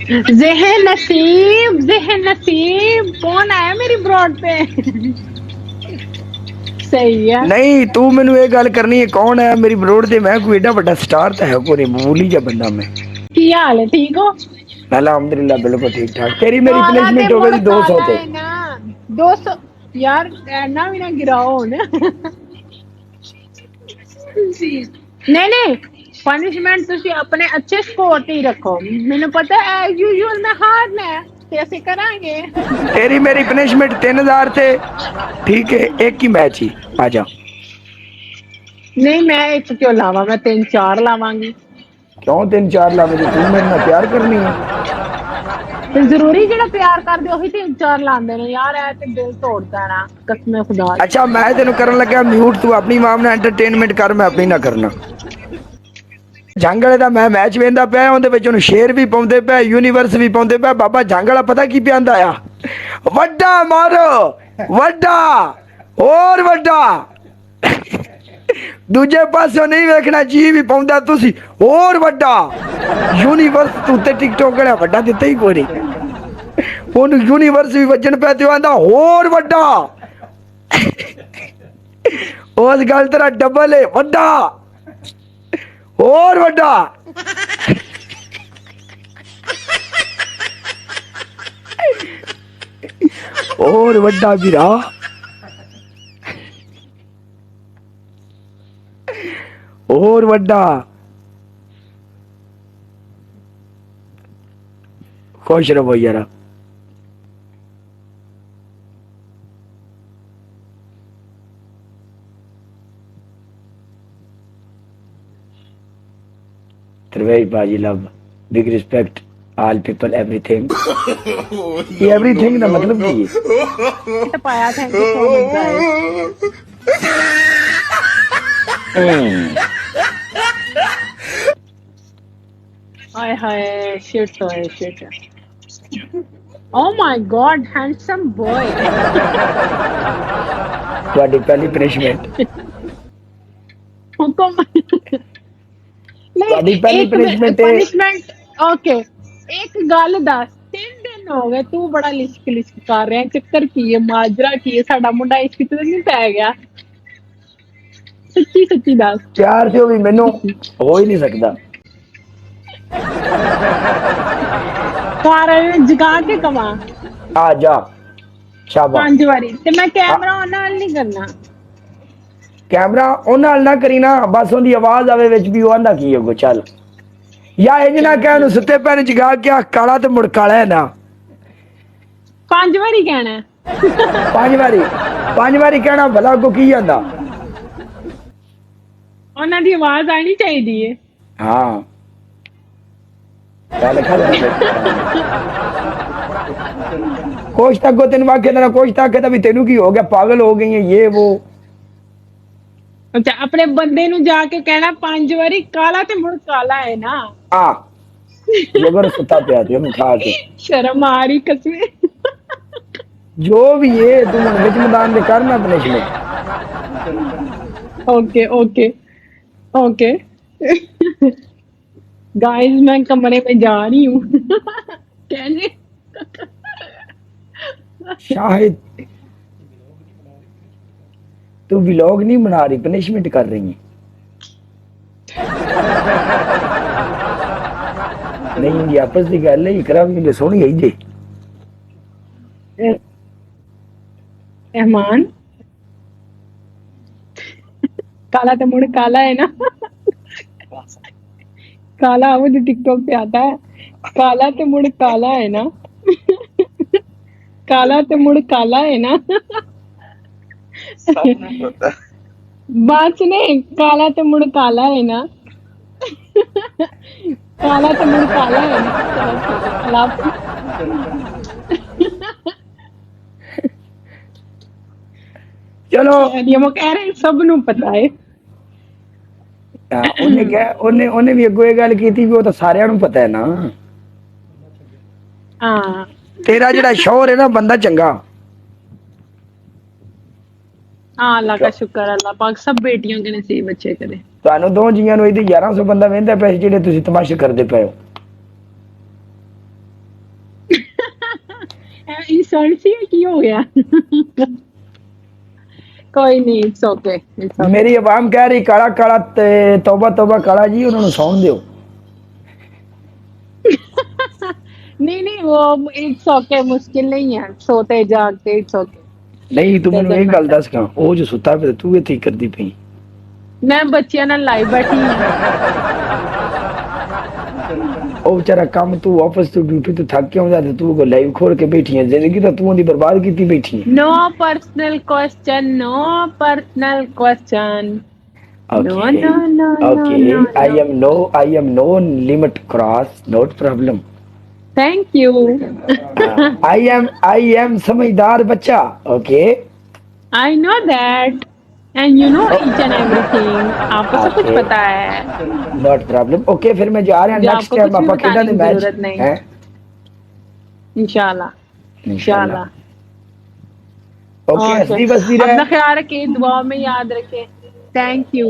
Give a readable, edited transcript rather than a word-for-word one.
ज़हन नसीब कौन आया मेरी ब्रॉड पे? सही है। नहीं तू मैनू ये गल करनी है कौन है मेरी ब्रोड ते, मैं कोई एडा बड़ा स्टार तो है कोई मामूली जा बंदा मैं। की हाल है, ठीक हो? अल्हम्दुलिल्लाह बिल्कुल ठीक ठाक। तेरी मेरी काला ते पनिशमेंट हो मुड़ गई 200 काला ते। है ना 200 यार, ना भी ना गिराओ ना। नहीं नहीं, पनिशमेंट तुसी अपने अच्छे स्कोर ते ही रखो। मैंने पता है एज यूजुअल मैं हारना है ते ऐसे करांगे। तेरी मेरी पनिशमेंट 3000 थे, ठीक है एक ही मैच ही आजा। नहीं मैं एक क्यों लावा, मैं 3-4 लावांगी। क्यों 3-4 लावेगी तू मेरे नाल प्यार करनी है? ते जरूरी जेड़ा प्यार करदे ओही 3-4 लांदे ने यार, ऐ ते दिल तोड़दा है ना कसम खुदा दी। अच्छा मैं तेन करन लगा म्यूट, तू अपनी मां ने एंटरटेनमेंट कर, मैं अपनी ना करना। जंग वाले दा मैं मैच वेंदा पिया, उहदे विच उहनूं शेर भी पाउंदे पे, यूनीवर्स भी पाउंदे पे। बाबा जंग वाला पता की पिया आंदा आ, वड्डा मारो वड्डा और वड्डा। दूजे पासों नहीं वेखना जी भी पाउंदा तुसी और वड्डा। यूनीवर्स तू ते टिकटॉक वाला वड्डा दित्ता ही कोई नहीं, ओनू यूनीवर्स भी वजन पे ते आंदा और वड्डा। उस गल तेरा डबल है, वड्डा और वड्डा। और वड्डा वीरा, और वड्डा। खुश रहो यारा। Trivey Baji love, big respect, all people, everything. ये everything का मतलब क्या है? तो पाया, thank you so much guys. हाय हाय शिट है shit. Oh my god handsome boy. ਤੁਹਾਡੀ ਪਹਿਲੀ ਪਨਿਸ਼ਮੈਂਟ, हुकुम ਤੁਹਾਡੀ नहीं ਪਹਿਲੀ एक ਪਨਿਸ਼ਮੈਂਟ ਹੈ। Punishment okay. एक गल दस, 3 दिन हो गए तू बड़ा लिश्क लिश्क कर रहा है, चक्कर की है, माजरा की है, साडा मुंडा इश्क ते नहीं पै गया? सच्ची सच्ची दस। ਪਿਆਰ ਤੇ ਉਹ ਵੀ ਮੈਨੂੰ ਹੋ ਹੀ ਨਹੀਂ ਸਕਦਾ। कार जगा के कमा ਆ ਜਾ ਸ਼ਾਬਾਸ਼। 5 ਵਾਰੀ ਤੇ ਮੈਂ ਕੈਮਰਾ ਔਨ ਨਾਲ ਨਹੀਂ ਕਰਨਾ। ਕੈਮਰਾ ਉਹ ਨਾਲ ਨਾ ਕਰੀ ਨਾ, ਬਸ ਉਹਦੀ ਆਵਾਜ਼ ਆਵੇ ਵਿੱਚ ਵੀ ਉਹ ਆਂਦਾ ਕੀ ਹੋਗੋ ਚੱਲ। ਜਾਂ ਇੰਜ ਨਾ ਕਹਿ ਉਹਨੂੰ ਸੁੱਤੇ ਪੈਣ ਜਗਾ ਕੇ ਆ ਕਾਲਾ ਤੇ ਮੁੜ ਕਾਲਾ ਹੈ ਨਾ। 5 ਵਾਰੀ ਕਹਿਣਾ। 5 ਵਾਰੀ ਕਹਿਣਾ ਭਲਾ ਅੱਗੋਂ ਕੀ ਜਾਂਦਾ। ਉਹਨਾਂ ਦੀ ਆਵਾਜ਼ ਆਣੀ ਚਾਹੀਦੀ ਹੈ। ਹਾਂ ਚੱਲ ਖਾ ਕੁਛ ਤਾਂ ਅੱਗੋਂ ਤੈਨੂੰ ਆਖਿਆ ਨਾ, ਕੁਛ ਤਾਂ ਕਹਿੰਦਾ ਵੀ ਤੈਨੂੰ ਕੀ ਹੋ ਗਿਆ, ਪਾਗਲ ਹੋ ਗਈ ਹੈ ਇਹ वो। ਅੱਛਾ ਆਪਣੇ ਬੰਦੇ ਨੂੰ ਜਾ ਕੇ ਕਹਿਣਾ 5 ਵਾਰੀ ਕਾਲਾ ਤੇ ਮੁੜ ਕਾਲਾ ਹੈ ਨਾ। ਆ ਜਬਰ ਸੁੱਤਾ ਪਿਆ ਤੇ ਉਹਨੂੰ ਖਾ ਕੇ ਸ਼ਰਮ ਆ ਰਹੀ ਕਸਮੇ। जो भी है तू मन विच मैदान दे करना punishment. Okay okay okay guys मैं कमरे में जा रही हूँ। कहने शाहिद तू व्लॉग नहीं बना रही, पनिशमेंट कर रही है। नहीं ये आपस की गल है, इकरा भी सोहनी है जे। रहमान काला तो मुड़ काला है ना। काला वो जो टिकटॉक पे आता है, काला तो मुड़ काला है ना। काला तो मुड़ काला है ना। बात सुने, काला तो मुड़ काला है ना। काला तो मुड़ काला है ना। चलो ये वो कह रहे सब नू पता है। ਉਹਨੇ ਕਿਹਾ ਉਹਨੇ ਵੀ ਅੱਗੋਂ ਇਹ ਗੱਲ ਕੀਤੀ ਵੀ ਉਹ ਤਾਂ ਸਾਰਿਆਂ ਨੂੰ ਪਤਾ ਹੈ ਨਾ। ਹਾਂ ਤੇਰਾ ਜਿਹੜਾ ਸ਼ੌਹਰ ਹੈ ਨਾ ਬੰਦਾ ਚੰਗਾ। हाँ अल्लाह का शुक्र, अल्लाह पाक सब बेटियों के नसीब अच्छे करे। ਤੁਹਾਨੂੰ ਦੋ ਜੀਆਂ ਨੂੰ ਇਹਦੇ 1100 ਬੰਦਾ ਵੇਂਦਾ ਪਏ ਜਿਹੜੇ ਤੁਸੀਂ ਤਮਾਸ਼ੇ ਕਰਦੇ ਪਏ ਹੋ। इंसल्ट सी है, की हो गया? कोई नहीं, इट्स ओके, इट्स ओके। मेरी आवाम कह रही काला काला तौबा तौबा काला जी, उन्होंने सौन दियो। नहीं नहीं, वो इट्स ओके, मुश्किल नहीं है, सोते जागते, इट्स ओके, नहीं तू मैनू डजंट एक गल मैटर। दस, कहां ਉਹ ਜੋ ਸੁੱਤਾ ਪਿਆ ਤੂੰ ਇੱਥੇ ਕਰਦੀ ਪਈ? मैं बच्चियां नाल लाइव बैठी हुई हूं। ਉਹ ਵਿਚਾਰਾ ਕੰਮ ਤੂੰ ਆਫਿਸ ਤੋਂ ਡਿਊਟੀ ਤੋਂ ਥੱਕ ਕੇ ਆਉਂਦਾ ਤੇ ਤੂੰ ਕੋ ਲਾਈਵ ਖੋਲ ਕੇ ਬੈਠੀ ਹੈ। ਜ਼ਿੰਦਗੀ ਤਾਂ ਤੂੰ ਉਹਦੀ ਬਰਬਾਦ ਕੀਤੀ ਬੈਠੀ ਹੈ। No personal question, no personal question. No, Okay, no, no, no, okay. no, no. I am no limit cross, not problem. Thank you. I am समझदार बच्चा, okay? I know that. And you know each and everything. आपको सब कुछ Okay. पता है। Not problem. Okay, फिर मैं जा रहा मुझे नेक्स्ट आपको टाइम कुछ भी ਆਪਾਂ बताने खेलने की मैच जरूरत नहीं। हैं इंशाल्लाह, इंशाल्लाह। ओके, हंसती बसती अपना रहे। ख्याल रखें, दुआ में याद रखें। Thank you.